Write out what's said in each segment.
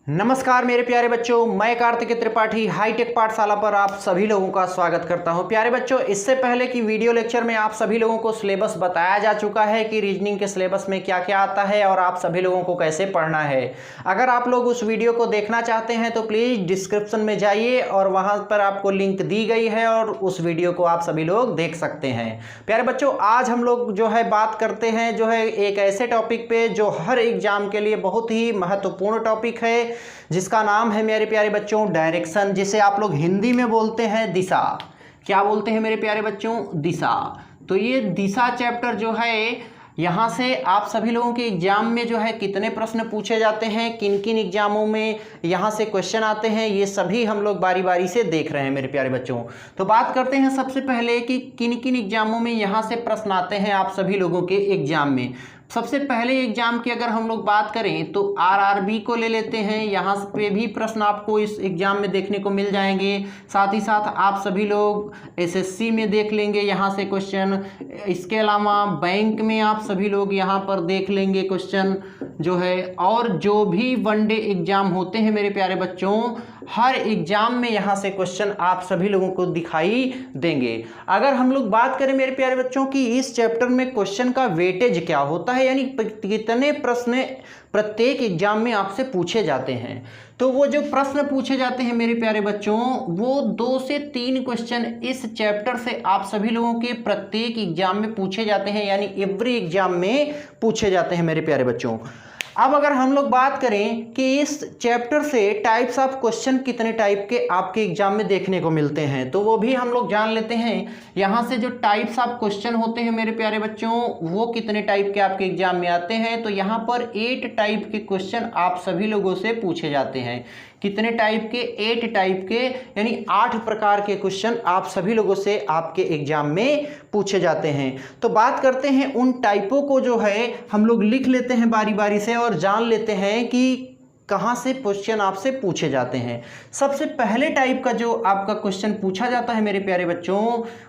नमस्कार मेरे प्यारे बच्चों, मैं कार्तिक त्रिपाठी हाईटेक पाठशाला पर आप सभी लोगों का स्वागत करता हूं। प्यारे बच्चों, इससे पहले की वीडियो लेक्चर में आप सभी लोगों को सिलेबस बताया जा चुका है कि रीजनिंग के सिलेबस में क्या क्या आता है और आप सभी लोगों को कैसे पढ़ना है। अगर आप लोग उस वीडियो को देखना चाहते हैं तो प्लीज़ डिस्क्रिप्शन में जाइए और वहाँ पर आपको लिंक दी गई है और उस वीडियो को आप सभी लोग देख सकते हैं। प्यारे बच्चों, आज हम लोग जो है बात करते हैं एक ऐसे टॉपिक पे जो हर एग्जाम के लिए बहुत ही महत्वपूर्ण टॉपिक है, जिसका नाम है मेरे प्यारे बच्चों डायरेक्शन, जिसे आप लोग हिंदी में बोलते हैं दिशा। क्या बोलते हैं मेरे प्यारे बच्चों? दिशा। तो ये दिशा चैप्टर जो है, यहाँ से आप सभी लोगों के एग्जाम में जो है कितने प्रश्न पूछे जाते हैं, किन किन एग्जामों में यहाँ से क्वेश्चन आते हैं, ये सभी हम लोग बारी बारी से देख रहे हैं मेरे प्यारे बच्चों। तो बात करते हैं सबसे पहले कि किन किन एग्जामों में यहाँ से प्रश्न आते हैं आप सभी लोगों के एग्जाम में। सबसे पहले एग्जाम की अगर हम लोग बात करें तो आरआरबी को ले लेते हैं। यहाँ पे भी प्रश्न आपको इस एग्जाम में देखने को मिल जाएंगे। साथ ही साथ आप सभी लोग एसएससी में देख लेंगे यहाँ से क्वेश्चन। इसके अलावा बैंक में आप सभी लोग यहाँ पर देख लेंगे क्वेश्चन जो है, और जो भी वनडे एग्जाम होते हैं मेरे प्यारे बच्चों, हर एग्जाम में यहाँ से क्वेश्चन आप सभी लोगों को दिखाई देंगे। अगर हम लोग बात करें मेरे प्यारे बच्चों कि इस चैप्टर में क्वेश्चन का वेटेज क्या होता है, यानी कितने प्रश्न प्रत्येक एग्जाम में आपसे पूछे जाते हैं, तो वो जो प्रश्न पूछे जाते हैं मेरे प्यारे बच्चों, वो 2 से 3 क्वेश्चन इस चैप्टर से आप सभी लोगों के प्रत्येक एग्जाम में पूछे जाते हैं, यानी एवरी एग्जाम में पूछे जाते हैं मेरे प्यारे बच्चों। अब अगर हम लोग बात करें कि इस चैप्टर से टाइप्स ऑफ क्वेश्चन कितने टाइप के आपके एग्जाम में देखने को मिलते हैं, तो वो भी हम लोग जान लेते हैं। यहाँ से जो टाइप्स ऑफ क्वेश्चन होते हैं मेरे प्यारे बच्चों, वो कितने टाइप के आपके एग्जाम में आते हैं, तो यहाँ पर 8 टाइप के क्वेश्चन आप सभी लोगों से पूछे जाते हैं। कितने टाइप के? 8 टाइप के, यानी 8 प्रकार के क्वेश्चन आप सभी लोगों से आपके एग्जाम में पूछे जाते हैं। तो बात करते हैं उन टाइपों को, जो है हम लोग लिख लेते हैं बारी बारी से और जान लेते हैं कि कहाँ से क्वेश्चन आपसे पूछे जाते हैं। सबसे पहले टाइप का जो आपका क्वेश्चन पूछा जाता है मेरे प्यारे बच्चों,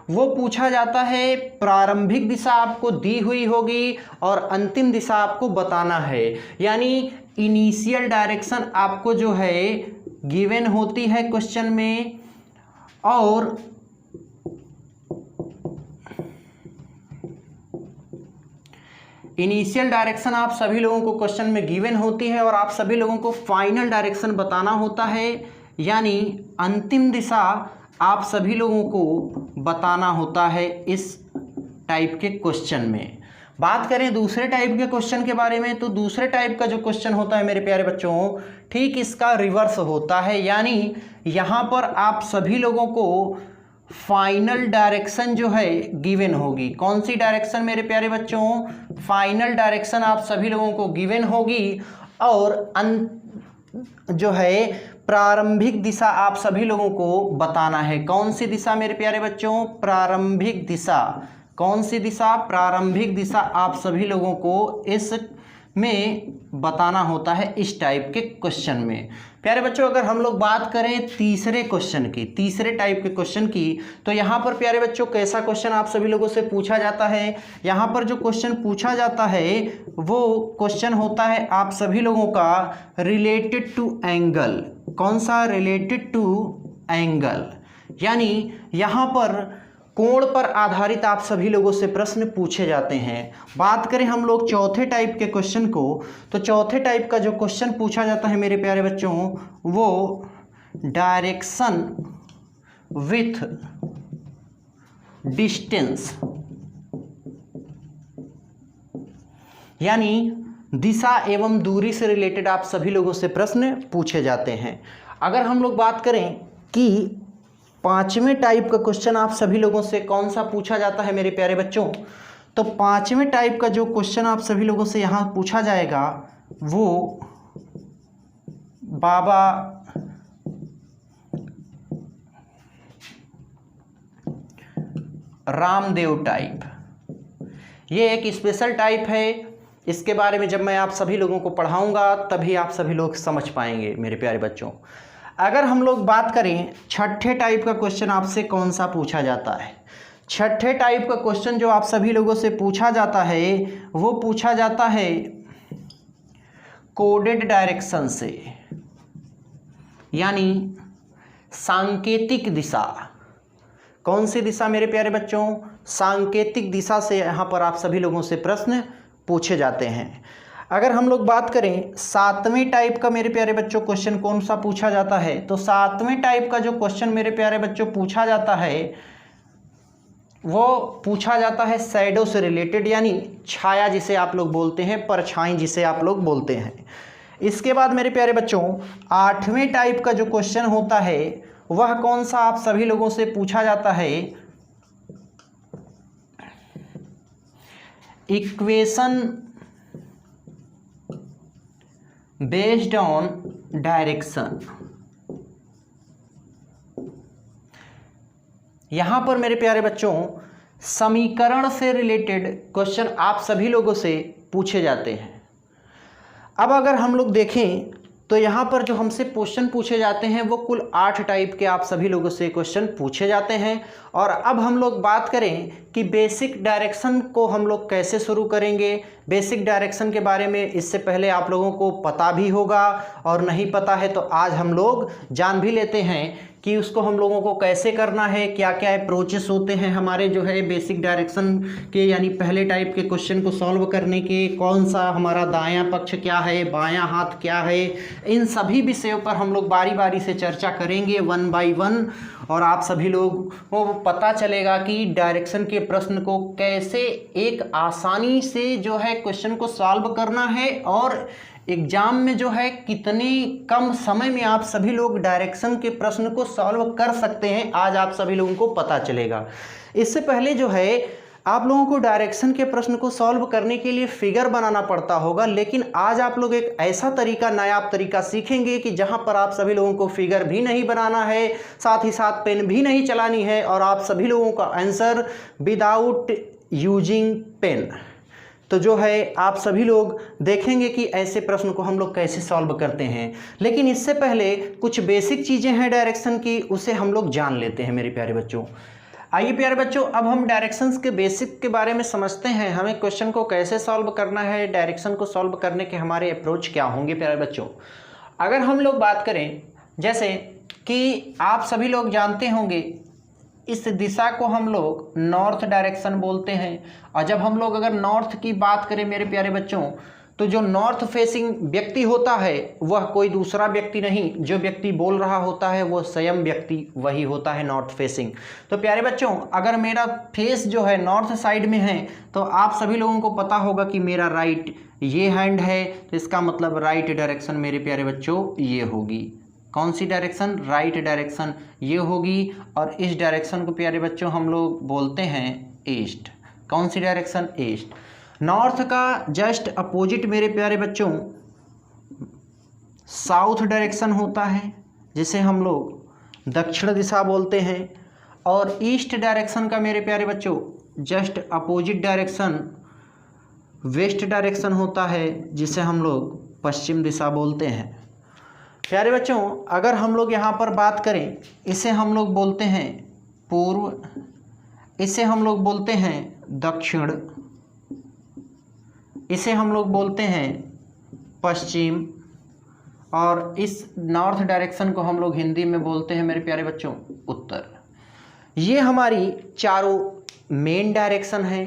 वो पूछा जाता है प्रारंभिक दिशा आपको दी हुई होगी और अंतिम दिशा आपको बताना है, यानी इनिशियल डायरेक्शन आपको जो है गिवन होती है क्वेश्चन में, और इनिशियल डायरेक्शन आप सभी लोगों को क्वेश्चन में गिवन होती है और आप सभी लोगों को फाइनल डायरेक्शन बताना होता है, यानी अंतिम दिशा आप सभी लोगों को बताना होता है इस टाइप के क्वेश्चन में। बात करें दूसरे टाइप के क्वेश्चन के बारे में, तो दूसरे टाइप का जो क्वेश्चन होता है मेरे प्यारे बच्चों, ठीक इसका रिवर्स होता है, यानी यहाँ पर आप सभी लोगों को फाइनल डायरेक्शन जो है गिवन होगी। कौन सी डायरेक्शन मेरे प्यारे बच्चों? फाइनल डायरेक्शन आप सभी लोगों को गिवन होगी, और जो है प्रारंभिक दिशा आप सभी लोगों को बताना है। कौन सी दिशा मेरे प्यारे बच्चों? प्रारंभिक दिशा। कौन सी दिशा? प्रारंभिक दिशा आप सभी लोगों को इस में बताना होता है इस टाइप के क्वेश्चन में। प्यारे बच्चों, अगर हम लोग बात करें तीसरे क्वेश्चन की, तीसरे टाइप के क्वेश्चन की, तो यहाँ पर प्यारे बच्चों कैसा क्वेश्चन आप सभी लोगों से पूछा जाता है? यहाँ पर जो क्वेश्चन पूछा जाता है वो क्वेश्चन होता है आप सभी लोगों का रिलेटेड टू एंगल। कौन सा? रिलेटेड टू एंगल, यानी यहाँ पर कोण पर आधारित आप सभी लोगों से प्रश्न पूछे जाते हैं। बात करें हम लोग चौथे टाइप के क्वेश्चन को, तो चौथे टाइप का जो क्वेश्चन पूछा जाता है मेरे प्यारे बच्चों, वो डायरेक्शन विथ डिस्टेंस, यानी दिशा एवं दूरी से रिलेटेड आप सभी लोगों से प्रश्न पूछे जाते हैं। अगर हम लोग बात करें कि 5वें टाइप का क्वेश्चन आप सभी लोगों से कौन सा पूछा जाता है मेरे प्यारे बच्चों, तो 5वें टाइप का जो क्वेश्चन आप सभी लोगों से यहाँ पूछा जाएगा वो बाबा रामदेव टाइप। ये एक स्पेशल टाइप है, इसके बारे में जब मैं आप सभी लोगों को पढ़ाऊंगा तभी आप सभी लोग समझ पाएंगे मेरे प्यारे बच्चों। अगर हम लोग बात करें छठे टाइप का क्वेश्चन आपसे कौन सा पूछा जाता है, छठे टाइप का क्वेश्चन जो आप सभी लोगों से पूछा जाता है वो पूछा जाता है कोडेड डायरेक्शन से। यानी सांकेतिक दिशा। कौन सी दिशा मेरे प्यारे बच्चों? सांकेतिक दिशा से यहाँ पर आप सभी लोगों से प्रश्न पूछे जाते हैं। अगर हम लोग बात करें 7वें टाइप का मेरे प्यारे बच्चों क्वेश्चन कौन सा पूछा जाता है, तो 7वें टाइप का जो क्वेश्चन मेरे प्यारे बच्चों पूछा जाता है वो पूछा जाता है शैडो से रिलेटेड, यानी छाया जिसे आप लोग बोलते हैं, परछाई जिसे आप लोग बोलते हैं। इसके बाद मेरे प्यारे बच्चों 8वें टाइप का जो क्वेश्चन होता है वह कौन सा आप सभी लोगों से पूछा जाता है? Equation based on direction. यहां पर मेरे प्यारे बच्चों समीकरण से रिलेटेड क्वेश्चन आप सभी लोगों से पूछे जाते हैं। अब अगर हम लोग देखें तो यहाँ पर जो हमसे क्वेश्चन पूछे जाते हैं वो कुल 8 टाइप के आप सभी लोगों से क्वेश्चन पूछे जाते हैं। और अब हम लोग बात करें कि बेसिक डायरेक्शन को हम लोग कैसे शुरू करेंगे। बेसिक डायरेक्शन के बारे में इससे पहले आप लोगों को पता भी होगा और नहीं पता है तो आज हम लोग जान भी लेते हैं कि उसको हम लोगों को कैसे करना है, क्या क्या अप्रोचेस होते हैं हमारे जो है बेसिक डायरेक्शन के, यानी पहले टाइप के क्वेश्चन को सॉल्व करने के। कौन सा हमारा दायां पक्ष क्या है, बायां हाथ क्या है, इन सभी विषयों पर हम लोग बारी बारी से चर्चा करेंगे 1 बाय 1। और आप सभी लोग को पता चलेगा कि डायरेक्शन के प्रश्न को कैसे एक आसानी से जो है क्वेश्चन को सॉल्व करना है और एग्जाम में जो है कितने कम समय में आप सभी लोग डायरेक्शन के प्रश्न को सॉल्व कर सकते हैं, आज आप सभी लोगों को पता चलेगा। इससे पहले जो है आप लोगों को डायरेक्शन के प्रश्न को सॉल्व करने के लिए फिगर बनाना पड़ता होगा, लेकिन आज आप लोग एक ऐसा तरीका, नायाब तरीका सीखेंगे कि जहां पर आप सभी लोगों को फिगर भी नहीं बनाना है, साथ ही साथ पेन भी नहीं चलानी है और आप सभी लोगों का आंसर विदाउट यूजिंग पेन। तो जो है आप सभी लोग देखेंगे कि ऐसे प्रश्न को हम लोग कैसे सॉल्व करते हैं। लेकिन इससे पहले कुछ बेसिक चीज़ें हैं डायरेक्शन की, उसे हम लोग जान लेते हैं मेरे प्यारे बच्चों। आइए प्यारे बच्चों, अब हम डायरेक्शंस के बेसिक के बारे में समझते हैं। हमें क्वेश्चन को कैसे सॉल्व करना है, डायरेक्शन को सॉल्व करने के हमारे अप्रोच क्या होंगे प्यारे बच्चों। अगर हम लोग बात करें, जैसे कि आप सभी लोग जानते होंगे इस दिशा को हम लोग नॉर्थ डायरेक्शन बोलते हैं। और जब हम लोग अगर नॉर्थ की बात करें मेरे प्यारे बच्चों, तो जो नॉर्थ फेसिंग व्यक्ति होता है वह कोई दूसरा व्यक्ति नहीं, जो व्यक्ति बोल रहा होता है वो स्वयं व्यक्ति वही होता है नॉर्थ फेसिंग। तो प्यारे बच्चों अगर मेरा फेस जो है नॉर्थ साइड में है तो आप सभी लोगों को पता होगा कि मेरा राइट ये हैंड है, तो इसका मतलब राइट डायरेक्शन मेरे प्यारे बच्चों ये होगी। कौन सी डायरेक्शन? राइट डायरेक्शन ये होगी। और इस डायरेक्शन को प्यारे बच्चों हम लोग बोलते हैं ईस्ट। कौन सी डायरेक्शन? ईस्ट। नॉर्थ का जस्ट अपोजिट मेरे प्यारे बच्चों साउथ डायरेक्शन होता है, जिसे हम लोग दक्षिण दिशा बोलते हैं। और ईस्ट डायरेक्शन का मेरे प्यारे बच्चों just opposite direction west direction होता है, जिसे हम लोग पश्चिम दिशा बोलते हैं। प्यारे बच्चों अगर हम लोग यहाँ पर बात करें, इसे हम लोग बोलते हैं पूर्व, इसे हम लोग बोलते हैं दक्षिण, इसे हम लोग बोलते हैं पश्चिम, और इस नॉर्थ डायरेक्शन को हम लोग हिंदी में बोलते हैं मेरे प्यारे बच्चों उत्तर। ये हमारी चारों मेन डायरेक्शन है।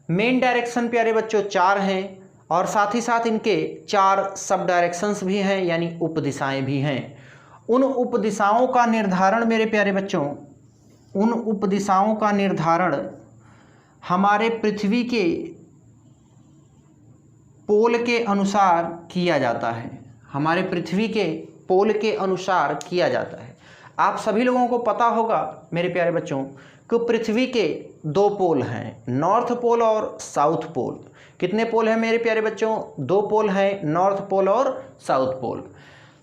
मेन डायरेक्शन प्यारे बच्चों 4 हैं और साथ ही साथ इनके 4 सब डायरेक्शंस भी हैं, यानी उपदिशाएं भी हैं। उन उपदिशाओं का निर्धारण मेरे प्यारे बच्चों, उन उपदिशाओं का निर्धारण हमारे पृथ्वी के पोल के अनुसार किया जाता है। हमारे पृथ्वी के पोल के अनुसार किया जाता है। आप सभी लोगों को पता होगा मेरे प्यारे बच्चों कि पृथ्वी के 2 पोल हैं, नॉर्थ पोल और साउथ पोल। कितने पोल हैं मेरे प्यारे बच्चों? 2 पोल हैं, नॉर्थ पोल और साउथ पोल।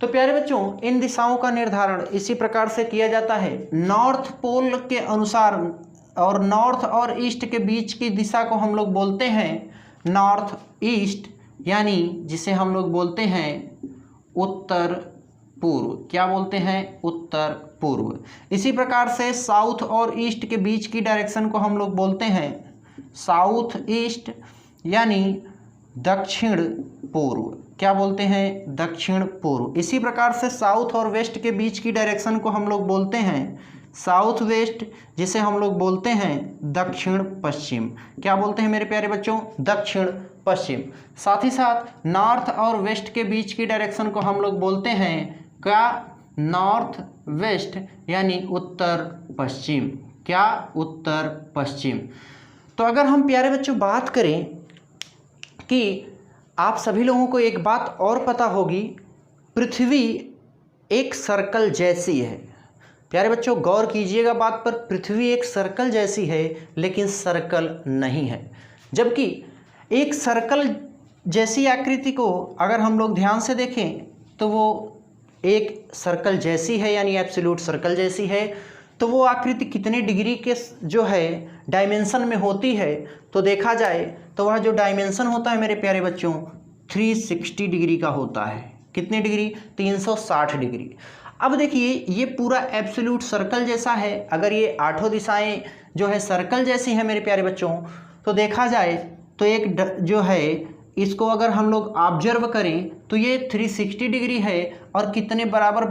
तो प्यारे बच्चों इन दिशाओं का निर्धारण इसी प्रकार से किया जाता है। नॉर्थ पोल के अनुसार और नॉर्थ और ईस्ट के बीच की दिशा को हम लोग बोलते हैं नॉर्थ ईस्ट, यानी जिसे हम लोग बोलते हैं उत्तर पूर्व। क्या बोलते हैं? उत्तर पूर्व। इसी प्रकार से साउथ और ईस्ट के बीच की डायरेक्शन को हम लोग बोलते हैं साउथ ईस्ट, यानी दक्षिण पूर्व। क्या बोलते हैं, दक्षिण पूर्व। इसी प्रकार से साउथ और वेस्ट के बीच की डायरेक्शन को हम लोग बोलते हैं साउथ वेस्ट, जिसे हम लोग बोलते हैं दक्षिण पश्चिम। क्या बोलते हैं मेरे प्यारे बच्चों, दक्षिण पश्चिम। साथ ही साथ नॉर्थ और वेस्ट के बीच की डायरेक्शन को हम लोग बोलते हैं क्या, नॉर्थ वेस्ट, यानी उत्तर पश्चिम। क्या, उत्तर पश्चिम। तो अगर हम प्यारे बच्चों बात करें कि आप सभी लोगों को एक बात और पता होगी, पृथ्वी एक सर्कल जैसी है। प्यारे बच्चों गौर कीजिएगा बात पर, पृथ्वी एक सर्कल जैसी है लेकिन सर्कल नहीं है। जबकि एक सर्कल जैसी आकृति को अगर हम लोग ध्यान से देखें तो वो एक सर्कल जैसी है, यानी एब्सोल्यूट सर्कल जैसी है। तो वो आकृति कितने डिग्री के जो है डायमेंशन में होती है, तो देखा जाए तो वह जो डायमेंशन होता है मेरे प्यारे बच्चों 360 डिग्री का होता है। कितने डिग्री, 360 डिग्री। अब देखिए ये पूरा एब्सोल्यूट सर्कल जैसा है। अगर ये आठों दिशाएं जो है सर्कल जैसी हैं मेरे प्यारे बच्चों, तो देखा जाए तो एक जो है इसको अगर हम लोग ऑब्जर्व करें तो ये 360 डिग्री है और कितने बराबर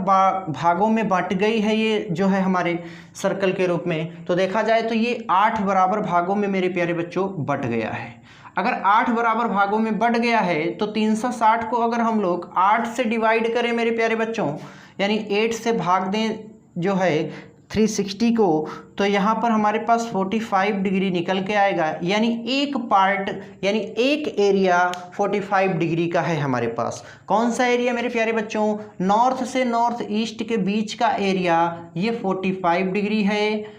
भागों में बंट गई है ये जो है हमारे सर्कल के रूप में। तो देखा जाए तो ये 8 बराबर भागों में मेरे प्यारे बच्चों बंट गया है। अगर 8 बराबर भागों में बंट गया है तो 360 को अगर हम लोग 8 से डिवाइड करें मेरे प्यारे बच्चों, यानी 8 से भाग दें जो है 360 को, तो यहाँ पर हमारे पास 45 डिग्री निकल के आएगा। यानी एक पार्ट, यानी एक एरिया 45 डिग्री का है हमारे पास। कौन सा एरिया मेरे प्यारे बच्चों, नॉर्थ से नॉर्थ ईस्ट के बीच का एरिया ये 45 डिग्री है।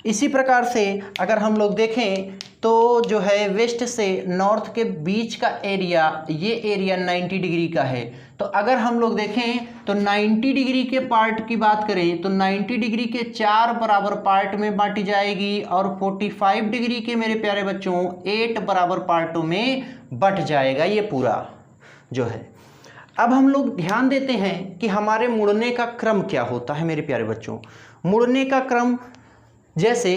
इसी प्रकार से अगर हम लोग देखें तो जो है वेस्ट से नॉर्थ के बीच का एरिया, ये एरिया 90 डिग्री का है। तो अगर हम लोग देखें तो 90 डिग्री के पार्ट की बात करें तो 90 डिग्री के 4 बराबर पार्ट में बांटी जाएगी और 45 डिग्री के मेरे प्यारे बच्चों 8 बराबर पार्टों में बंट जाएगा ये पूरा जो है। अब हम लोग ध्यान देते हैं कि हमारे मुड़ने का क्रम क्या होता है मेरे प्यारे बच्चों। मुड़ने का क्रम जैसे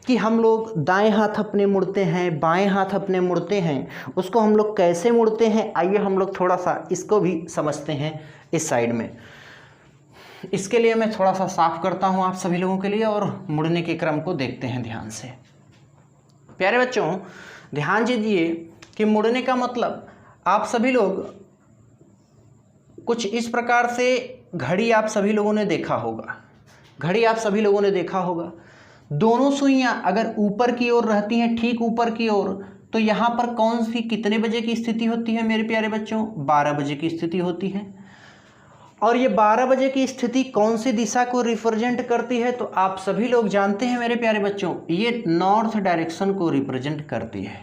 कि हम लोग दाएं हाथ अपने मुड़ते हैं, बाएं हाथ अपने मुड़ते हैं, उसको हम लोग कैसे मुड़ते हैं आइए हम लोग थोड़ा सा इसको भी समझते हैं इस साइड में। इसके लिए मैं थोड़ा सा साफ करता हूं आप सभी लोगों के लिए और मुड़ने के क्रम को देखते हैं ध्यान से। प्यारे बच्चों ध्यान दीजिए कि मुड़ने का मतलब आप सभी लोग कुछ इस प्रकार से, घड़ी आप सभी लोगों ने देखा होगा, घड़ी आप सभी लोगों ने देखा होगा, दोनों सुइयां अगर ऊपर की ओर रहती हैं, ठीक ऊपर की ओर, तो यहाँ पर कौन सी कितने बजे की स्थिति होती है मेरे प्यारे बच्चों, 12 बजे की स्थिति होती है। और ये 12 बजे की स्थिति कौन सी दिशा को रिप्रेजेंट करती है, तो आप सभी लोग जानते हैं मेरे प्यारे बच्चों ये नॉर्थ डायरेक्शन को रिप्रेजेंट करती है,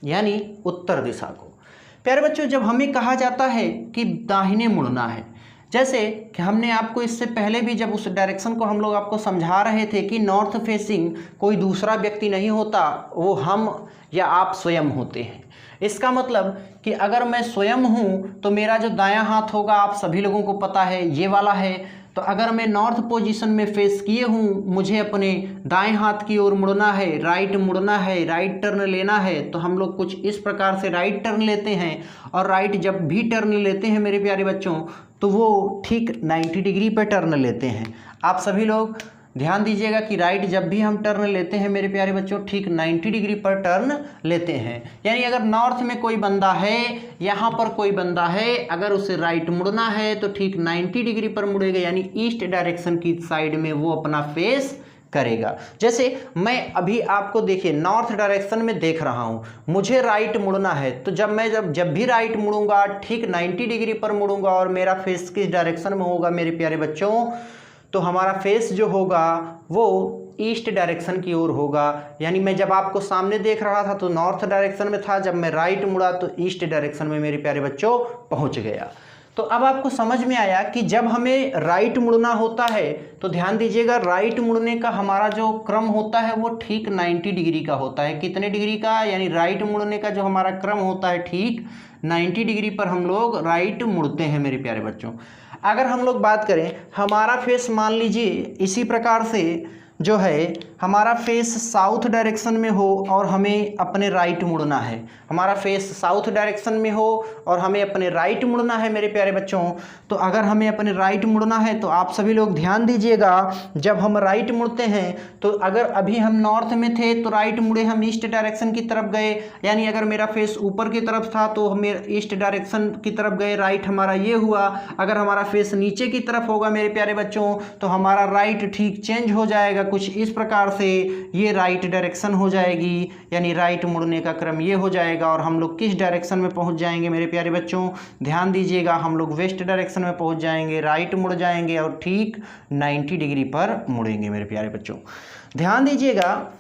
यानी उत्तर दिशा को। प्यारे बच्चों जब हमें कहा जाता है कि दाहिने मुड़ना है, जैसे कि हमने आपको इससे पहले भी जब उस डायरेक्शन को हम लोग आपको समझा रहे थे कि नॉर्थ फेसिंग कोई दूसरा व्यक्ति नहीं होता, वो हम या आप स्वयं होते हैं। इसका मतलब कि अगर मैं स्वयं हूँ तो मेरा जो दायां हाथ होगा आप सभी लोगों को पता है ये वाला है। तो अगर मैं नॉर्थ पोजीशन में फेस किए हूँ, मुझे अपने दाएं हाथ की ओर मुड़ना है, राइट मुड़ना है, राइट टर्न लेना है, तो हम लोग कुछ इस प्रकार से राइट टर्न लेते हैं। और राइट जब भी टर्न लेते हैं मेरे प्यारे बच्चों तो वो ठीक 90 डिग्री पर टर्न लेते हैं। आप सभी लोग ध्यान दीजिएगा कि राइट जब भी हम टर्न लेते हैं मेरे प्यारे बच्चों ठीक 90 डिग्री पर टर्न लेते हैं। यानी अगर नॉर्थ में कोई बंदा है, यहाँ पर कोई बंदा है, अगर उसे राइट मुड़ना है तो ठीक 90 डिग्री पर मुड़ेगा, यानी ईस्ट डायरेक्शन की साइड में वो अपना फेस करेगा। जैसे मैं अभी आपको देखिए नॉर्थ डायरेक्शन में देख रहा हूँ, मुझे राइट मुड़ना है, तो जब भी राइट मुड़ूंगा ठीक 90 डिग्री पर मुड़ूंगा और मेरा फेस किस डायरेक्शन में होगा मेरे प्यारे बच्चों, तो हमारा फेस जो होगा वो ईस्ट डायरेक्शन की ओर होगा। यानी मैं जब आपको सामने देख रहा था तो नॉर्थ डायरेक्शन में था, जब मैं राइट मुड़ा तो ईस्ट डायरेक्शन में मेरे प्यारे बच्चों पहुंच गया। तो अब आपको समझ में आया कि जब हमें राइट मुड़ना होता है तो ध्यान दीजिएगा राइट मुड़ने का हमारा जो क्रम होता है वो ठीक 90 डिग्री का होता है। कितने डिग्री का, यानी राइट मुड़ने का जो हमारा क्रम होता है ठीक 90 डिग्री पर हम लोग राइट मुड़ते हैं मेरे प्यारे बच्चों। अगर हम लोग बात करें हमारा फेस मान लीजिए इसी प्रकार से जो है हमारा फेस साउथ डायरेक्शन में हो और हमें अपने राइट मुड़ना है, हमारा फेस साउथ डायरेक्शन में हो और हमें अपने राइट मुड़ना है मेरे प्यारे बच्चों, तो अगर हमें अपने राइट मुड़ना है तो आप सभी लोग ध्यान दीजिएगा, जब हम राइट मुड़ते हैं तो अगर अभी हम नॉर्थ में थे तो राइट मुड़े हम ईस्ट डायरेक्शन की तरफ गए, यानी अगर मेरा फेस ऊपर की तरफ था तो हम ईस्ट डायरेक्शन की तरफ गए, राइट हमारा ये हुआ। अगर हमारा फेस नीचे की तरफ होगा मेरे प्यारे बच्चों तो हमारा राइट ठीक चेंज हो जाएगा कुछ इस प्रकार से, ये राइट डायरेक्शन हो जाएगी, यानी राइट मुड़ने का क्रम ये हो जाएगा। और हम लोग किस डायरेक्शन में पहुंच जाएंगे मेरे प्यारे बच्चों, ध्यान दीजिएगा, हम लोग वेस्ट डायरेक्शन में पहुंच जाएंगे, राइट मुड़ जाएंगे और ठीक 90 डिग्री पर मुड़ेंगे मेरे प्यारे बच्चों। ध्यान दीजिएगा,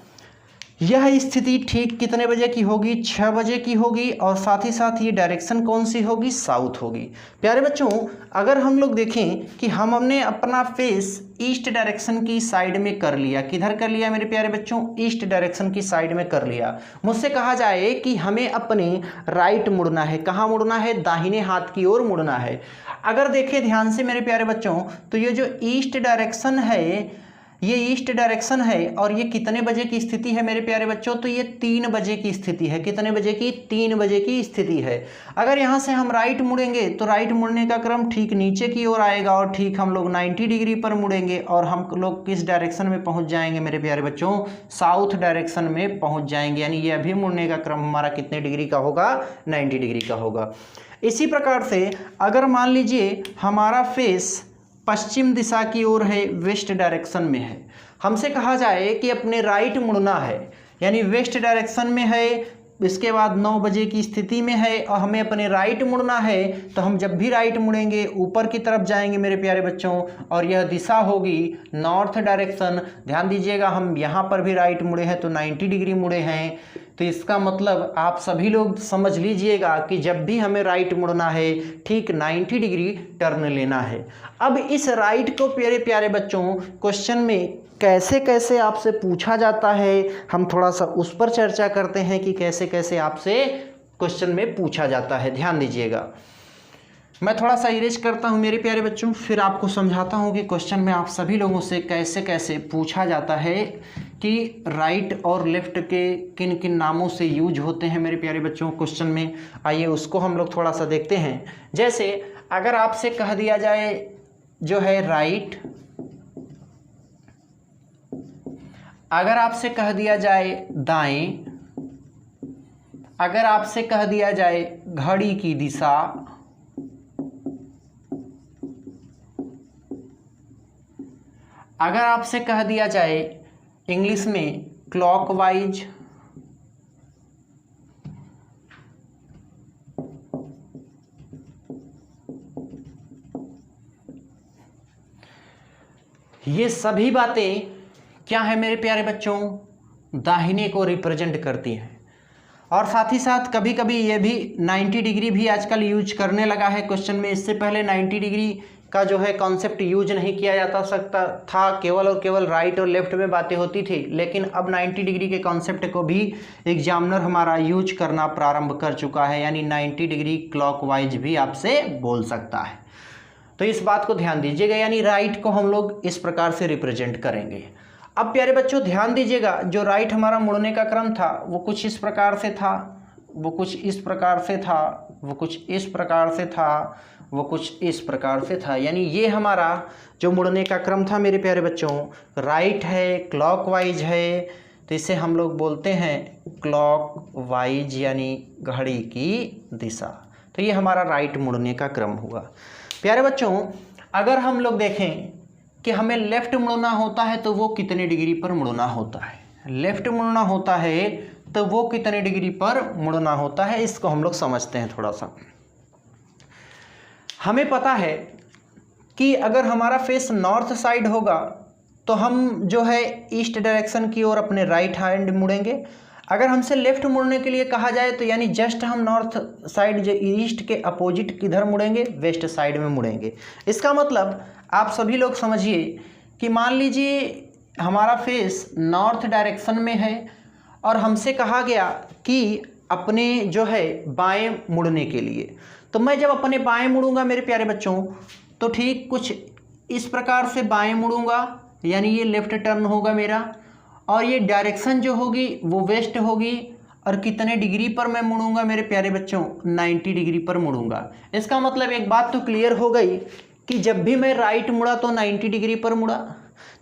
यह स्थिति ठीक कितने बजे की होगी, 6 बजे की होगी, और साथ ही साथ ये डायरेक्शन कौन सी होगी, साउथ होगी। प्यारे बच्चों, अगर हम लोग देखें कि हमने अपना फेस ईस्ट डायरेक्शन की साइड में कर लिया, किधर कर लिया मेरे प्यारे बच्चों, ईस्ट डायरेक्शन की साइड में कर लिया, मुझसे कहा जाए कि हमें अपने राइट मुड़ना है, कहाँ मुड़ना है, दाहिने हाथ की ओर मुड़ना है। अगर देखें ध्यान से मेरे प्यारे बच्चों तो ये जो ईस्ट डायरेक्शन है, ये ईस्ट डायरेक्शन है और ये कितने बजे की स्थिति है मेरे प्यारे बच्चों, तो ये 3 बजे की स्थिति है। कितने बजे की, 3 बजे की स्थिति है। अगर यहाँ से हम राइट मुड़ेंगे तो राइट मुड़ने का क्रम ठीक नीचे की ओर आएगा और ठीक हम लोग 90 डिग्री पर मुड़ेंगे और हम लोग किस डायरेक्शन में पहुँच जाएंगे मेरे प्यारे बच्चों, साउथ डायरेक्शन में पहुँच जाएंगे, यानी ये अभी मुड़ने का क्रम हमारा कितने डिग्री का होगा, 90 डिग्री का होगा। इसी प्रकार से अगर मान लीजिए हमारा फेस पश्चिम दिशा की ओर है, वेस्ट डायरेक्शन में है, हमसे कहा जाए कि अपने राइट मुड़ना है, यानी वेस्ट डायरेक्शन में है, इसके बाद 9 बजे की स्थिति में है और हमें अपने राइट मुड़ना है, तो हम जब भी राइट मुड़ेंगे ऊपर की तरफ जाएंगे मेरे प्यारे बच्चों और यह दिशा होगी नॉर्थ डायरेक्शन। ध्यान दीजिएगा, हम यहाँ पर भी राइट मुड़े हैं तो 90 डिग्री मुड़े हैं, तो इसका मतलब आप सभी लोग समझ लीजिएगा कि जब भी हमें राइट मुड़ना है ठीक 90 डिग्री टर्न लेना है। अब इस राइट को प्यारे प्यारे बच्चों क्वेश्चन में कैसे कैसे आपसे पूछा जाता है, हम थोड़ा सा उस पर चर्चा करते हैं कि कैसे कैसे आपसे क्वेश्चन में पूछा जाता है। ध्यान दीजिएगा, मैं थोड़ा सा इरेज करता हूं मेरे प्यारे बच्चों, फिर आपको समझाता हूं कि क्वेश्चन में आप सभी लोगों से कैसे कैसे पूछा जाता है कि राइट और लेफ्ट के किन किन नामों से यूज होते हैं मेरे प्यारे बच्चों क्वेश्चन में। आइए उसको हम लोग थोड़ा सा देखते हैं। जैसे अगर आपसे कह दिया जाए जो है राइट, अगर आपसे कह दिया जाए दाएं, अगर आपसे कह दिया जाए घड़ी की दिशा, अगर आपसे कह दिया जाए इंग्लिश में क्लॉकवाइज, ये सभी बातें क्या है मेरे प्यारे बच्चों, दाहिने को रिप्रेजेंट करती हैं। और साथ ही साथ कभी कभी ये भी 90 डिग्री भी आजकल यूज करने लगा है क्वेश्चन में। इससे पहले 90 डिग्री का जो है कॉन्सेप्ट यूज नहीं किया जाता सकता था, केवल और केवल राइट और लेफ्ट में बातें होती थी, लेकिन अब 90 डिग्री के कॉन्सेप्ट को भी एग्जामिनर हमारा यूज करना प्रारंभ कर चुका है, यानी 90 डिग्री क्लॉकवाइज भी आपसे बोल सकता है। तो इस बात को ध्यान दीजिएगा, यानी राइट को हम लोग इस प्रकार से रिप्रेजेंट करेंगे। अब प्यारे बच्चों ध्यान दीजिएगा, जो राइट हमारा मुड़ने का क्रम था वो कुछ इस प्रकार से था, वो कुछ इस प्रकार से था, वो कुछ इस प्रकार से था, वो कुछ इस प्रकार से था, यानी ये हमारा जो मुड़ने का क्रम था मेरे प्यारे बच्चों, राइट है, क्लॉकवाइज है, तो इसे हम लोग बोलते हैं क्लॉकवाइज यानी घड़ी की दिशा। तो ये हमारा राइट मुड़ने का क्रम हुआ। प्यारे बच्चों अगर हम लोग देखें कि हमें लेफ़्ट मुड़ना होता है तो वो कितने डिग्री पर मुड़ना होता है, लेफ़्ट मुड़ना होता है तो वो कितने डिग्री पर मुड़ना होता है, इसको हम लोग समझते हैं थोड़ा सा। हमें पता है कि अगर हमारा फेस नॉर्थ साइड होगा तो हम जो है ईस्ट डायरेक्शन की ओर अपने राइट हैंड मुड़ेंगे। अगर हमसे लेफ़्ट मुड़ने के लिए कहा जाए तो यानी जस्ट हम नॉर्थ साइड जो ईस्ट के अपोजिट किधर मुड़ेंगे, वेस्ट साइड में मुड़ेंगे। इसका मतलब आप सभी लोग समझिए कि मान लीजिए हमारा फेस नॉर्थ डायरेक्शन में है और हमसे कहा गया कि अपने जो है बाएं मुड़ने के लिए, तो मैं जब अपने बाएं मुड़ूंगा मेरे प्यारे बच्चों तो ठीक कुछ इस प्रकार से बाएं मुड़ूंगा, यानी ये लेफ़्ट टर्न होगा मेरा, और ये डायरेक्शन जो होगी वो वेस्ट होगी। और कितने डिग्री पर मैं मुड़ूंगा मेरे प्यारे बच्चों? 90 डिग्री पर मुड़ूंगा। इसका मतलब एक बात तो क्लियर हो गई कि जब भी मैं राइट मुड़ा तो 90 डिग्री पर मुड़ा।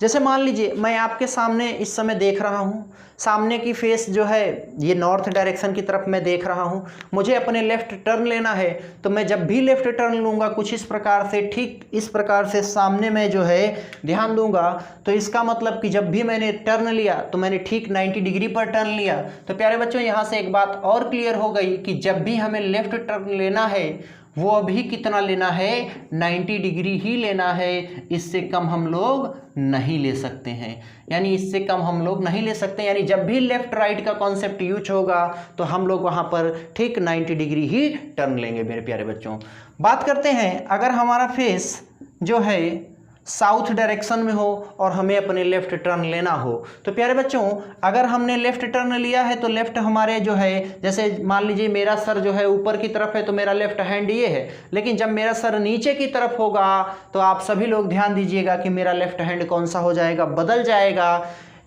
जैसे मान लीजिए मैं आपके सामने इस समय देख रहा हूँ, सामने की फेस जो है ये नॉर्थ डायरेक्शन की तरफ मैं देख रहा हूँ, मुझे अपने लेफ्ट टर्न लेना है। तो मैं जब भी लेफ्ट टर्न लूँगा कुछ इस प्रकार से, ठीक इस प्रकार से सामने में जो है ध्यान दूंगा। तो इसका मतलब कि जब भी मैंने टर्न लिया तो मैंने ठीक 90 डिग्री पर टर्न लिया। तो प्यारे बच्चों यहाँ से एक बात और क्लियर हो गई कि जब भी हमें लेफ्ट टर्न लेना है वो अभी कितना लेना है? 90 डिग्री ही लेना है। इससे कम हम लोग नहीं ले सकते हैं, यानी इससे कम हम लोग नहीं ले सकते। यानी जब भी लेफ्ट राइट का कॉन्सेप्ट यूज होगा तो हम लोग वहाँ पर ठीक 90 डिग्री ही टर्न लेंगे मेरे प्यारे बच्चों। बात करते हैं अगर हमारा फेस जो है साउथ डायरेक्शन में हो और हमें अपने लेफ्ट टर्न लेना हो, तो प्यारे बच्चों अगर हमने लेफ्ट टर्न लिया है तो लेफ्ट हमारे जो है, जैसे मान लीजिए मेरा सर जो है ऊपर की तरफ है तो मेरा लेफ्ट हैंड ये है, लेकिन जब मेरा सर नीचे की तरफ होगा तो आप सभी लोग ध्यान दीजिएगा कि मेरा लेफ्ट हैंड कौन सा हो जाएगा? बदल जाएगा।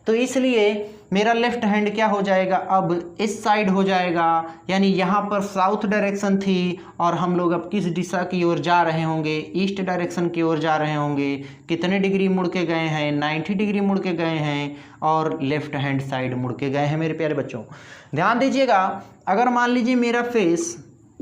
तो इसलिए मेरा लेफ्ट हैंड क्या हो जाएगा? अब इस साइड हो जाएगा। यानी यहाँ पर साउथ डायरेक्शन थी और हम लोग अब किस दिशा की ओर जा रहे होंगे? ईस्ट डायरेक्शन की ओर जा रहे होंगे। कितने डिग्री मुड़ के गए हैं? 90 डिग्री मुड़ के गए हैं और लेफ्ट हैंड साइड मुड़ के गए हैं मेरे प्यारे बच्चों। ध्यान दीजिएगा, अगर मान लीजिए मेरा फेस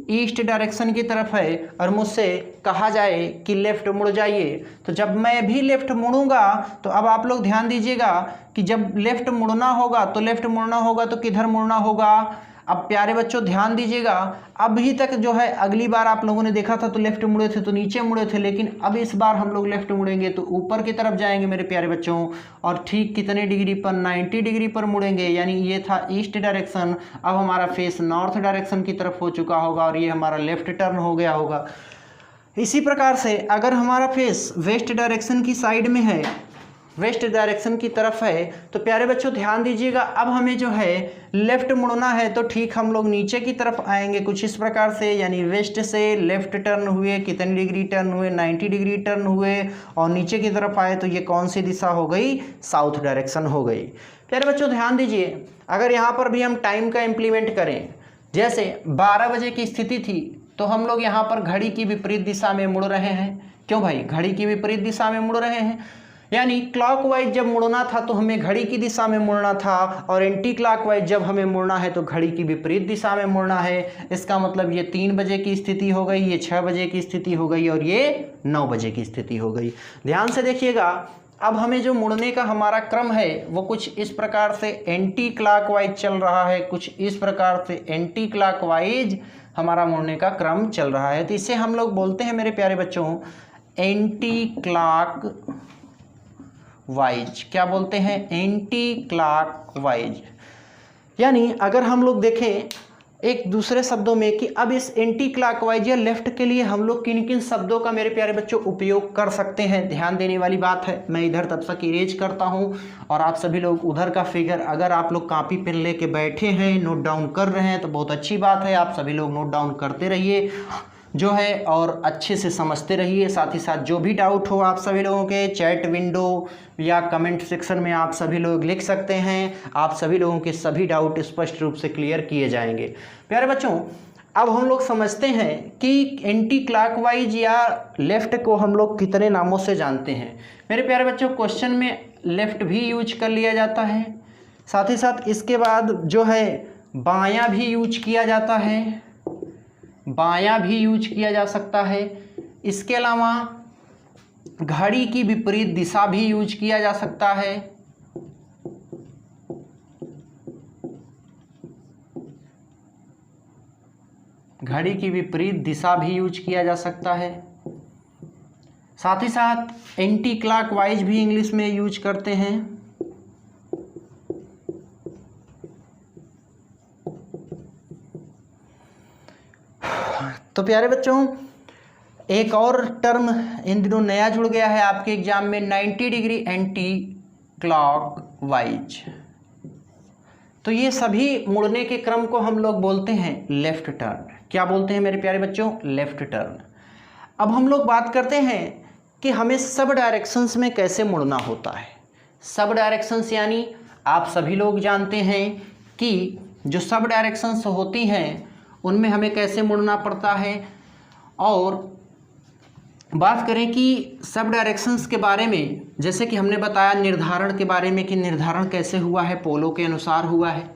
ईस्ट डायरेक्शन की तरफ है और मुझसे कहा जाए कि लेफ्ट मुड़ जाइए, तो जब मैं भी लेफ्ट मुड़ूंगा तो अब आप लोग ध्यान दीजिएगा कि जब लेफ्ट मुड़ना होगा तो किधर मुड़ना होगा? अब प्यारे बच्चों ध्यान दीजिएगा, अभी तक जो है अगली बार आप लोगों ने देखा था तो लेफ्ट मुड़े थे तो नीचे मुड़े थे, लेकिन अब इस बार हम लोग लेफ्ट मुड़ेंगे तो ऊपर की तरफ जाएंगे मेरे प्यारे बच्चों। और ठीक कितने डिग्री पर? 90 डिग्री पर मुड़ेंगे। यानी ये था ईस्ट डायरेक्शन, अब हमारा फेस नॉर्थ डायरेक्शन की तरफ हो चुका होगा और ये हमारा लेफ्ट टर्न हो गया होगा। इसी प्रकार से अगर हमारा फेस वेस्ट डायरेक्शन की साइड में है, वेस्ट डायरेक्शन की तरफ है, तो प्यारे बच्चों ध्यान दीजिएगा, अब हमें जो है लेफ्ट मुड़ना है तो ठीक हम लोग नीचे की तरफ आएंगे कुछ इस प्रकार से। यानी वेस्ट से लेफ्ट टर्न हुए, कितने डिग्री टर्न हुए? 90 डिग्री टर्न हुए और नीचे की तरफ आए तो ये कौन सी दिशा हो गई? साउथ डायरेक्शन हो गई। प्यारे बच्चों ध्यान दीजिए, अगर यहाँ पर भी हम टाइम का इम्प्लीमेंट करें, जैसे 12 बजे की स्थिति थी तो हम लोग यहाँ पर घड़ी की विपरीत दिशा में मुड़ रहे हैं। क्यों भाई? घड़ी की विपरीत दिशा में मुड़ रहे हैं, यानी क्लॉकवाइज जब मुड़ना था तो हमें घड़ी की दिशा में मुड़ना था और एंटी क्लॉकवाइज जब हमें मुड़ना है तो घड़ी की विपरीत दिशा में मुड़ना है। इसका मतलब ये 3 बजे की स्थिति हो गई, ये 6 बजे की स्थिति हो गई और ये 9 बजे की स्थिति हो गई। ध्यान से देखिएगा, अब हमें जो मुड़ने का हमारा क्रम है वो कुछ इस प्रकार से एंटी क्लॉकवाइज चल रहा है, कुछ इस प्रकार से एंटी क्लॉकवाइज हमारा मुड़ने का क्रम चल रहा है। तो इसे हम लोग बोलते हैं मेरे प्यारे बच्चों एंटी क्लॉक वाइज। क्या बोलते हैं? Anti clockwise. यानी अगर हम लोग देखें एक दूसरे शब्दों में कि अब इस एंटी क्लॉकवाइज या लेफ्ट के लिए हम लोग किन किन शब्दों का मेरे प्यारे बच्चों उपयोग कर सकते हैं, ध्यान देने वाली बात है। मैं इधर तब तक इरेज करता हूं और आप सभी लोग उधर का फिगर, अगर आप लोग कॉपी पेन लेके बैठे हैं, नोट डाउन कर रहे हैं तो बहुत अच्छी बात है। आप सभी लोग नोट डाउन करते रहिए जो है और अच्छे से समझते रहिए। साथ ही साथ जो भी डाउट हो आप सभी लोगों के चैट विंडो या कमेंट सेक्शन में आप सभी लोग लिख सकते हैं। आप सभी लोगों के सभी डाउट स्पष्ट रूप से क्लियर किए जाएंगे। प्यारे बच्चों, अब हम लोग समझते हैं कि एंटी क्लॉकवाइज या लेफ्ट को हम लोग कितने नामों से जानते हैं। मेरे प्यारे बच्चों, क्वेश्चन में लेफ्ट भी यूज कर लिया जाता है, साथ ही साथ इसके बाद जो है बायां भी यूज किया जाता है, बायां भी यूज किया जा सकता है। इसके अलावा घड़ी की विपरीत दिशा भी यूज किया जा सकता है। घड़ी की विपरीत दिशा भी यूज किया जा सकता है। साथ ही साथ एंटी क्लॉकवाइज भी इंग्लिश में यूज करते हैं। तो प्यारे बच्चों, एक और टर्म इन दिनों नया जुड़ गया है आपके एग्जाम में, 90 डिग्री एंटी क्लॉकवाइज। तो ये सभी मुड़ने के क्रम को हम लोग बोलते हैं लेफ्ट टर्न। क्या बोलते हैं मेरे प्यारे बच्चों? Left turn. अब हम लोग बात करते हैं कि हमें सब डायरेक्शंस में कैसे मुड़ना होता है। सब डायरेक्शंस यानी आप सभी लोग जानते हैं कि जो सब डायरेक्शंस होती हैं उनमें हमें कैसे मुड़ना पड़ता है। और बात करें कि सब डायरेक्शंस के बारे में, जैसे कि हमने बताया निर्धारण के बारे में कि निर्धारण कैसे हुआ है, पोलों के अनुसार हुआ है।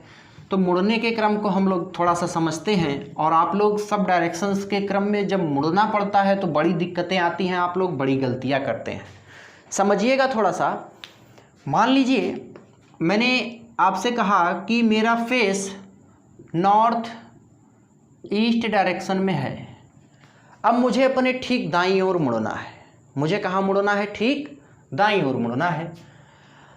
तो मुड़ने के क्रम को हम लोग थोड़ा सा समझते हैं। और आप लोग सब डायरेक्शंस के क्रम में जब मुड़ना पड़ता है तो बड़ी दिक्कतें आती हैं, आप लोग बड़ी गलतियां करते हैं। समझिएगा थोड़ा सा। मान लीजिए मैंने आपसे कहा कि मेरा फेस नॉर्थ ईस्ट डायरेक्शन में है। अब मुझे अपने ठीक दाईं ओर मुड़ना है। मुझे कहाँ मुड़ना है? ठीक दाईं ओर मुड़ना है।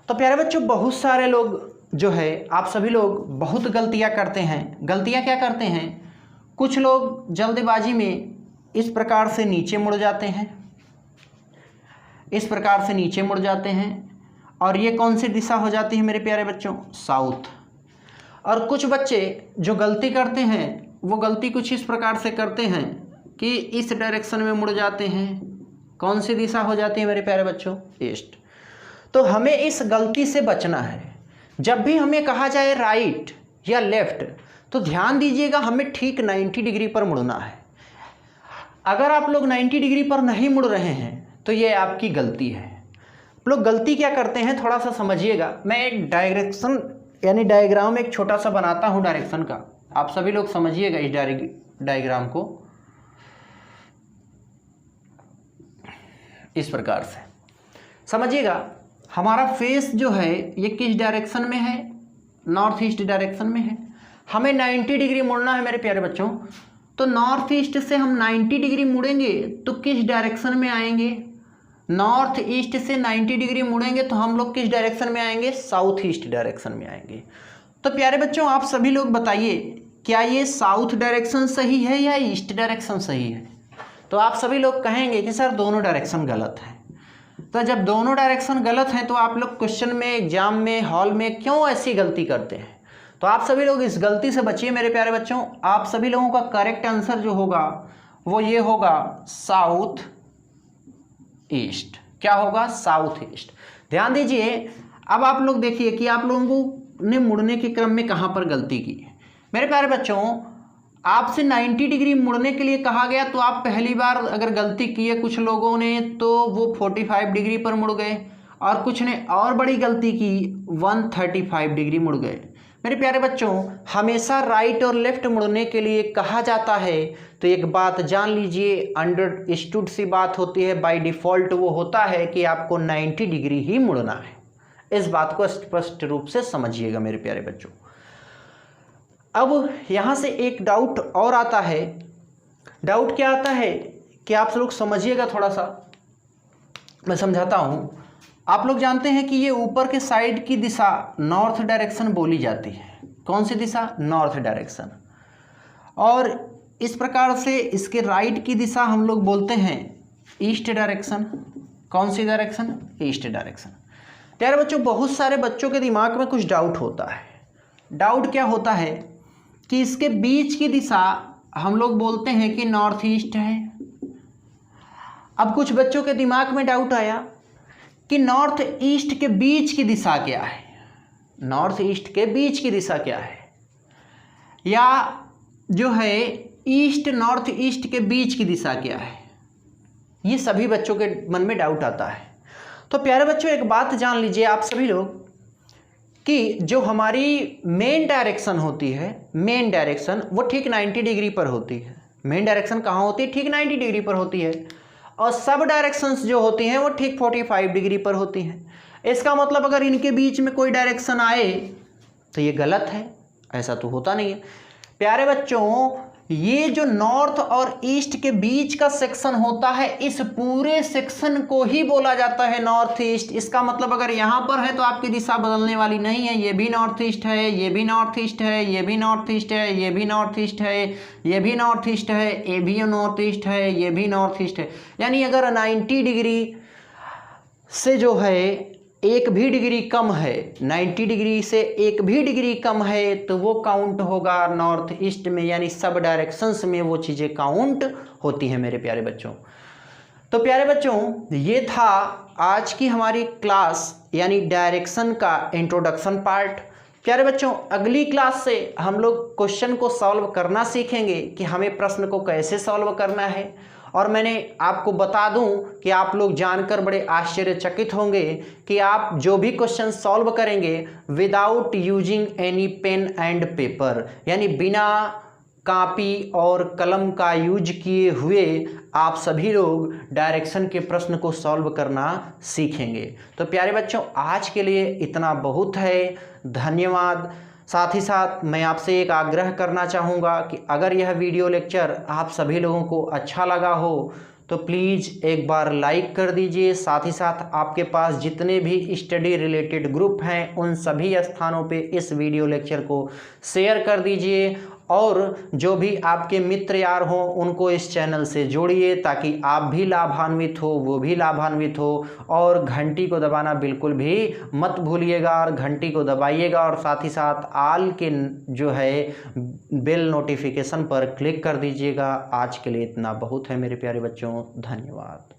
तो प्यारे बच्चों, बहुत सारे लोग जो है, आप सभी लोग बहुत गलतियां करते हैं। गलतियां क्या करते हैं? कुछ लोग जल्दबाजी में इस प्रकार से नीचे मुड़ जाते हैं, इस प्रकार से नीचे मुड़ जाते हैं। और ये कौन सी दिशा हो जाती है मेरे प्यारे बच्चों? साउथ। और कुछ बच्चे जो गलती करते हैं वो गलती कुछ इस प्रकार से करते हैं कि इस डायरेक्शन में मुड़ जाते हैं। कौन सी दिशा हो जाती है मेरे प्यारे बच्चों? ईस्ट। तो हमें इस गलती से बचना है। जब भी हमें कहा जाए राइट या लेफ्ट तो ध्यान दीजिएगा, हमें ठीक 90 डिग्री पर मुड़ना है। अगर आप लोग 90 डिग्री पर नहीं मुड़ रहे हैं तो ये आपकी गलती है। आप लोग गलती क्या करते हैं थोड़ा सा समझिएगा। मैं एक डायरेक्शन यानी डायग्राम एक छोटा सा बनाता हूँ डायरेक्शन का, आप सभी लोग समझिएगा इस डायग्राम को। इस प्रकार से समझिएगा। हमारा फेस जो है ये किस डायरेक्शन में है? नॉर्थ ईस्ट डायरेक्शन में है। हमें 90 डिग्री मुड़ना है मेरे प्यारे बच्चों। तो नॉर्थ ईस्ट से हम 90 डिग्री मुड़ेंगे तो किस डायरेक्शन में आएंगे? नॉर्थ ईस्ट से 90 डिग्री मुड़ेंगे तो हम लोग किस डायरेक्शन में आएंगे? साउथ ईस्ट डायरेक्शन में आएंगे। तो प्यारे बच्चों, आप सभी लोग बताइए, क्या ये साउथ डायरेक्शन सही है या ईस्ट डायरेक्शन सही है? तो आप सभी लोग कहेंगे कि सर दोनों डायरेक्शन गलत है। तो जब दोनों डायरेक्शन गलत हैं तो आप लोग क्वेश्चन में, एग्जाम में, हॉल में क्यों ऐसी गलती करते हैं? तो आप सभी लोग इस गलती से बचिए मेरे प्यारे बच्चों। आप सभी लोगों का करेक्ट आंसर जो होगा वो ये होगा, साउथ ईस्ट। क्या होगा? South east. ध्यान दीजिए। अब आप लोग देखिए कि आप लोगों ने मुड़ने के क्रम में कहाँ पर गलती की है। मेरे प्यारे बच्चों, आपसे 90 डिग्री मुड़ने के लिए कहा गया तो आप पहली बार अगर गलती की है कुछ लोगों ने तो वो 45 डिग्री पर मुड़ गए, और कुछ ने और बड़ी गलती की 135 डिग्री मुड़ गए। मेरे प्यारे बच्चों, हमेशा राइट और लेफ्ट मुड़ने के लिए कहा जाता है तो एक बात जान लीजिए, अंडरस्टूड सी बात होती है, बाय डिफ़ॉल्ट वो होता है कि आपको 90 डिग्री ही मुड़ना है। इस बात को स्पष्ट रूप से समझिएगा मेरे प्यारे बच्चों। अब यहाँ से एक डाउट और आता है। डाउट क्या आता है कि आप लोग समझिएगा थोड़ा सा, मैं समझाता हूँ। आप लोग जानते हैं कि ये ऊपर के साइड की दिशा नॉर्थ डायरेक्शन बोली जाती है। कौन सी दिशा? North direction. और इस प्रकार से इसके राइट की दिशा हम लोग बोलते हैं ईस्ट डायरेक्शन। कौन सी डायरेक्शन? East direction. प्यारे बच्चों, बहुत सारे बच्चों के दिमाग में कुछ डाउट होता है। डाउट क्या होता है कि इसके बीच की दिशा हम लोग बोलते हैं कि नॉर्थ ईस्ट है। अब कुछ बच्चों के दिमाग में डाउट आया कि नॉर्थ ईस्ट के बीच की दिशा क्या है? नॉर्थ ईस्ट के बीच की दिशा क्या है? या जो है ईस्ट नॉर्थ ईस्ट के बीच की दिशा क्या है? ये सभी बच्चों के मन में डाउट आता है। तो प्यारे बच्चों, एक बात जान लीजिए आप सभी लोग कि जो हमारी मेन डायरेक्शन होती है, मेन डायरेक्शन वो ठीक 90 डिग्री पर होती है। मेन डायरेक्शन कहाँ होती है? ठीक 90 डिग्री पर होती है। और सब डायरेक्शंस जो होती हैं वो ठीक 45 डिग्री पर होती हैं। इसका मतलब अगर इनके बीच में कोई डायरेक्शन आए तो ये गलत है, ऐसा तो होता नहीं है। प्यारे बच्चों, ये जो नॉर्थ और ईस्ट के बीच का सेक्शन होता है, इस पूरे सेक्शन को ही बोला जाता है नॉर्थ ईस्ट। इसका मतलब अगर यहाँ पर है तो आपकी दिशा बदलने वाली नहीं है। ये भी नॉर्थ ईस्ट है, ये भी नॉर्थ ईस्ट है, ये भी नॉर्थ ईस्ट है, ये भी नॉर्थ ईस्ट है, ये भी नॉर्थ ईस्ट है, ये भी नॉर्थ ईस्ट है, ये भी नॉर्थ ईस्ट है। यानी अगर 90 डिग्री से जो है एक भी डिग्री कम है, 90 डिग्री से एक भी डिग्री कम है तो वो काउंट होगा नॉर्थ ईस्ट में, यानी सब डायरेक्शंस में वो चीज़ें काउंट होती हैं मेरे प्यारे बच्चों। तो प्यारे बच्चों, ये था आज की हमारी क्लास यानी डायरेक्शन का इंट्रोडक्शन पार्ट। प्यारे बच्चों, अगली क्लास से हम लोग क्वेश्चन को सॉल्व करना सीखेंगे कि हमें प्रश्न को कैसे सॉल्व करना है। और मैंने आपको बता दूं कि आप लोग जानकर बड़े आश्चर्यचकित होंगे कि आप जो भी क्वेश्चन सॉल्व करेंगे without using any pen and paper, यानी बिना कॉपी और कलम का यूज किए हुए आप सभी लोग डायरेक्शन के प्रश्न को सॉल्व करना सीखेंगे। तो प्यारे बच्चों, आज के लिए इतना बहुत है। धन्यवाद। साथ ही साथ मैं आपसे एक आग्रह करना चाहूँगा कि अगर यह वीडियो लेक्चर आप सभी लोगों को अच्छा लगा हो तो प्लीज़ एक बार लाइक कर दीजिए। साथ ही साथ आपके पास जितने भी स्टडी रिलेटेड ग्रुप हैं उन सभी स्थानों पे इस वीडियो लेक्चर को शेयर कर दीजिए और जो भी आपके मित्र यार हों उनको इस चैनल से जोड़िए ताकि आप भी लाभान्वित हो, वो भी लाभान्वित हो। और घंटी को दबाना बिल्कुल भी मत भूलिएगा और घंटी को दबाइएगा और साथ ही साथ ऑल के जो है बेल नोटिफिकेशन पर क्लिक कर दीजिएगा। आज के लिए इतना बहुत है मेरे प्यारे बच्चों। धन्यवाद।